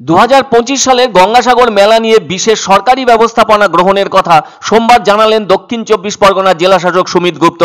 2025 সালে গঙ্গাসাগর মেলা নিয়ে বিশেষ সরকারি ব্যবস্থাপনা গ্রহণের কথা সোমবার জানালেন দক্ষিণ 24 পরগনা জেলা শাসক সুমিত গুপ্ত।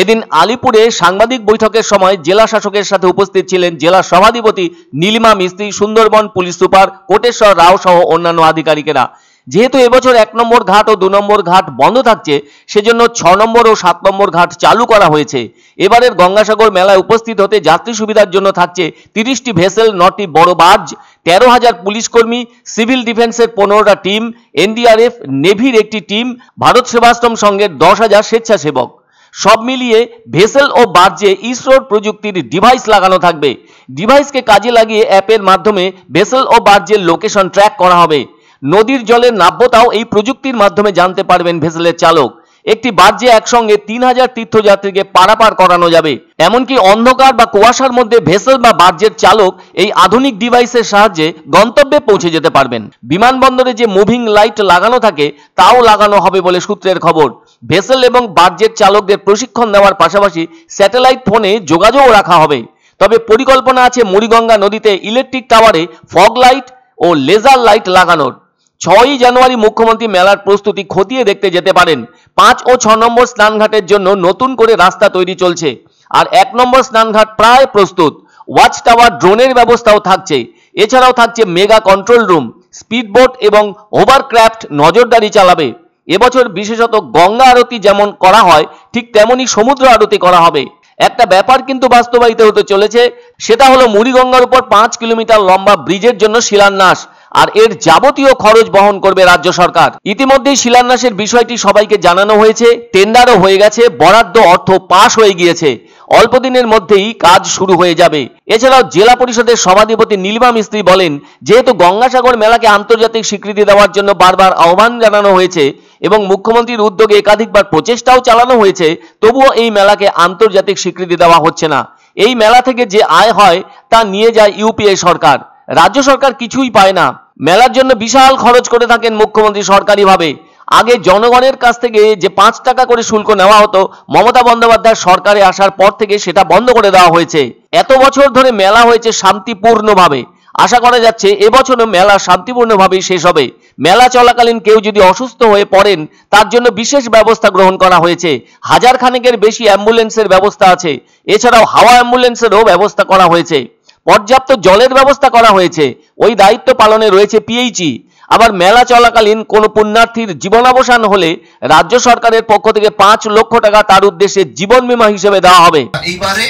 এদিন আলিপুরে সাংবাদিক বৈঠকের সময় জেলা শাসকের সাথে উপস্থিত ছিলেন জেলা সভাধিপতি নীলিমা মিস্ত্রি, সুন্দরবন পুলিশ সুপার কোটেশ্বর রাও সহ অন্যান্য আধিকারিকেরা। যেহেতু এবছর 1 নম্বর ঘাট ও 2 নম্বর ঘাট বন্ধ থাকছে, সেজন্য 6 নম্বর ও 7 নম্বর ঘাট চালু করা হয়েছে। এবারের গঙ্গাসাগর মেলায় উপস্থিত হতে যাত্রী সুবিধার জন্য থাকছে 30টি ভেসেল, 9টি বড় বার্জ, 13,000 পুলিশ কর্মী, সিভিল ডিফেন্সের 15টা টিম, এনডিআরএফ, নেভির একটি টিম, ভারত সেবাশ্রম সংঘের 10,000 স্বেচ্ছাসেবক। সব মিলিয়ে ভেসেল ও বার্জে ইসরোর প্রযুক্তির ডিভাইস লাগানো থাকবে। ডিভাইসকে কাজে লাগিয়ে অ্যাপের মাধ্যমে ভেসেল ও বার্জের লোকেশন ট্র্যাক করা হবে। নদীর জলের নাব্যতাও এই প্রযুক্তির মাধ্যমে জানতে পারবেন ভেসেলের চালক। একটি বার্জে একসঙ্গে 3,000 তীর্থযাত্রীকে পারাপার করানো যাবে। এমনকি অন্ধকার বা কুয়াশার মধ্যে ভেসেল বা বার্জের চালক এই আধুনিক ডিভাইসের সাহায্যে গন্তব্যে পৌঁছে যেতে পারবেন। বিমানবন্দরে যে মুভিং লাইট লাগানো থাকে তাও লাগানো হবে বলে সূত্রের খবর। ভেসেল এবং বার্জের চালকদের প্রশিক্ষণ দেওয়ার পাশাপাশি স্যাটেলাইট ফোনে যোগাযোগও রাখা হবে। তবে পরিকল্পনা আছে মুড়িগঙ্গা নদীতে ইলেকট্রিক টাওয়ারে ফগ লাইট ও লেজার লাইট লাগানোর। 6ই জানুয়ারি মুখ্যমন্ত্রী মেলার প্রস্তুতি খতিয়ে দেখতে যেতে পারেন। 5 ও 6 নম্বর স্নানঘাটের জন্য নতুন করে রাস্তা তৈরি চলছে, আর 1 নম্বর স্নানঘাট প্রায় প্রস্তুত। ওয়াচ টাওয়ার, ড্রোনের ব্যবস্থাও থাকছে। এছাড়াও থাকছে মেগা কন্ট্রোল রুম, স্পিডবোট এবং হোভারক্রাফট নজরদারি চালাবে। এবছর বিশেষত গঙ্গা আরতি যেমন করা হয় ঠিক তেমনি সমুদ্র আরতি করা হবে। একটা ব্যাপার কিন্তু বাস্তবায়িত হতে চলেছে, সেটা হলো মুড়িগঙ্গার উপর 5 কিলোমিটার লম্বা ব্রিজের জন্য শিলান্যাস, আর এর যাবতীয় খরচ বহন করবে রাজ্য সরকার। ইতিমধ্যেই শিলান্যাসের বিষয়টি সবাইকে জানানো হয়েছে, টেন্ডারও হয়ে গেছে, বরাদ্দ অর্থ পাস হয়ে গিয়েছে। অল্প দিনের মধ্যেই কাজ শুরু হয়ে যাবে। এছাড়াও জেলা পরিষদের সভাধিপতি নীলিমা মিস্ত্রি বলেন, যেহেতু গঙ্গাসাগর মেলাকে আন্তর্জাতিক স্বীকৃতি দেওয়ার জন্য বারবার আহ্বান জানানো হয়েছে এবং মুখ্যমন্ত্রীর উদ্যোগে একাধিকবার প্রচেষ্টাও চালানো হয়েছে, তবুও এই মেলাকে আন্তর্জাতিক স্বীকৃতি দেওয়া হচ্ছে না। এই মেলা থেকে যে আয় হয় তা নিয়ে যায় ইউপিএ সরকার, রাজ্য সরকার কিছুই পায় না। মেলার জন্য বিশাল খরচ করে থাকেন মুখ্যমন্ত্রী সরকারিভাবে। আগে জনগণের কাছ থেকে যে 5 টাকা করে শুল্ক নেওয়া হতো, মমতা বন্দ্যোপাধ্যায় সরকারে আসার পর থেকে সেটা বন্ধ করে দেওয়া হয়েছে। এত বছর ধরে মেলা হয়েছে শান্তিপূর্ণভাবে। আশা করা যাচ্ছে এবছরও মেলা শান্তিপূর্ণভাবেই শেষ হবে। মেলা চলাকালীন কেউ যদি অসুস্থ হয়ে পড়েন, তার জন্য বিশেষ ব্যবস্থা গ্রহণ করা হয়েছে। 1000 খানেকের বেশি অ্যাম্বুলেন্সের ব্যবস্থা আছে। এছাড়াও হাওয়া অ্যাম্বুলেন্সেরও ব্যবস্থা করা হয়েছে। পর্যাপ্ত জলের ব্যবস্থা করা হয়েছে। ওই দায়িত্ব পালনে রয়েছে পিএইচই। আবার মেলা চলাকালীন কোনো পুণ্যার্থীর জীবনাবসান হলে রাজ্য সরকারের পক্ষ থেকে 5 লক্ষ টাকা তার উদ্দেশ্যে জীবন বীমা হিসেবে দেওয়া হবে। এইবারে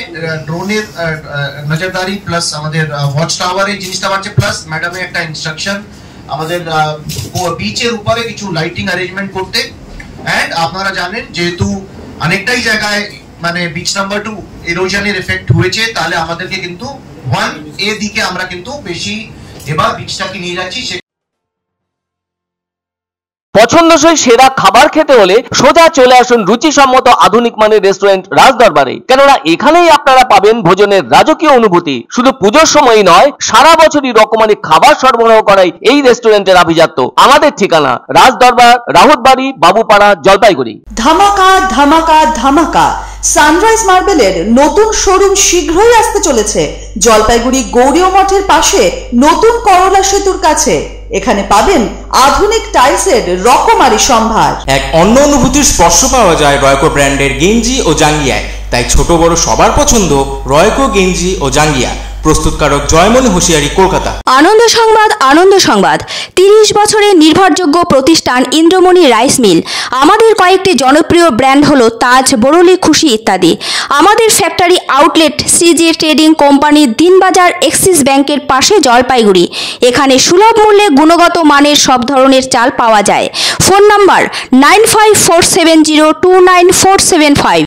ড্রোনের নজরদারি প্লাস আমাদের ওয়াচ টাওয়ারের জিনিসটা বাড়ছে, প্লাস ম্যাডামের একটা ইনস্ট্রাকশন আমাদের বিচের উপরে কিছু লাইটিং অ্যারেঞ্জমেন্ট করতে। এন্ড আপনারা জানেন যেহেতু অনেকটাই জায়গায় মানে বিচ নাম্বার 2 এরোশনের এফেক্ট হয়েছে, তাহলে আমাদেরকে কিন্তু 1A দিকে আমরা কিন্তু বেশি এবার বিচটাকে নিয়ে যাচ্ছি। পছন্দসই সেরা খাবার খেতে হলে সোজা চলে আসুন রুচিসম্মত আধুনিক মানের রেস্টুরেন্ট রাজদরবারে। কেননা এখানেই আপনারা পাবেন ভোজনের রাজকীয় অনুভূতি। শুধু পুজোর সময়ই নয়, সারা বছরই রকমারি খাবার সরবরাহ করাই এই রেস্টুরেন্টের আভিজাত্য। আমাদের ঠিকানা রাজদরবার, রাহুতবাড়ি, বাবুপাড়া, জলপাইগুড়ি। ধামাকা ধামাকা ধামাকা! সানরাইজ মার্বেলের নতুন শোরুম শীঘ্রই আসতে চলেছে জলপাইগুড়ি গৌরীয় মঠের পাশে নতুন করলা সেতুর কাছে। এখানে পাবেন আধুনিক টাইলসের রকমারি সম্ভার। এক অন্য অনুভূতির স্পর্শ পাওয়া যায় রয়কো ব্র্যান্ডের গেঞ্জি ও জাঙ্গিয়ায়। তাই ছোট বড় সবার পছন্দ রয়কো গেঞ্জি ও জাঙ্গিয়া। প্রস্তুতকারক জয়মনি হোশিয়ারি, কলকাতা। আনন্দ সংবাদ, আনন্দ সংবাদ। 30 বছরের নির্ভরযোগ্য প্রতিষ্ঠান ইন্দ্রমণি রাইস মিল। আমাদের কয়েকটি জনপ্রিয় ব্র্যান্ড হলো তাজ, বরলি, খুশি ইত্যাদি। আমাদের factory outlet CG trading company, Dinbazar, axis ব্যাংকের পাশে, জলপাইগুড়ি। এখানে সুলভ মূল্যে গুণগত মানের সব ধরনের চাল পাওয়া যায়। Phone number 9547029475।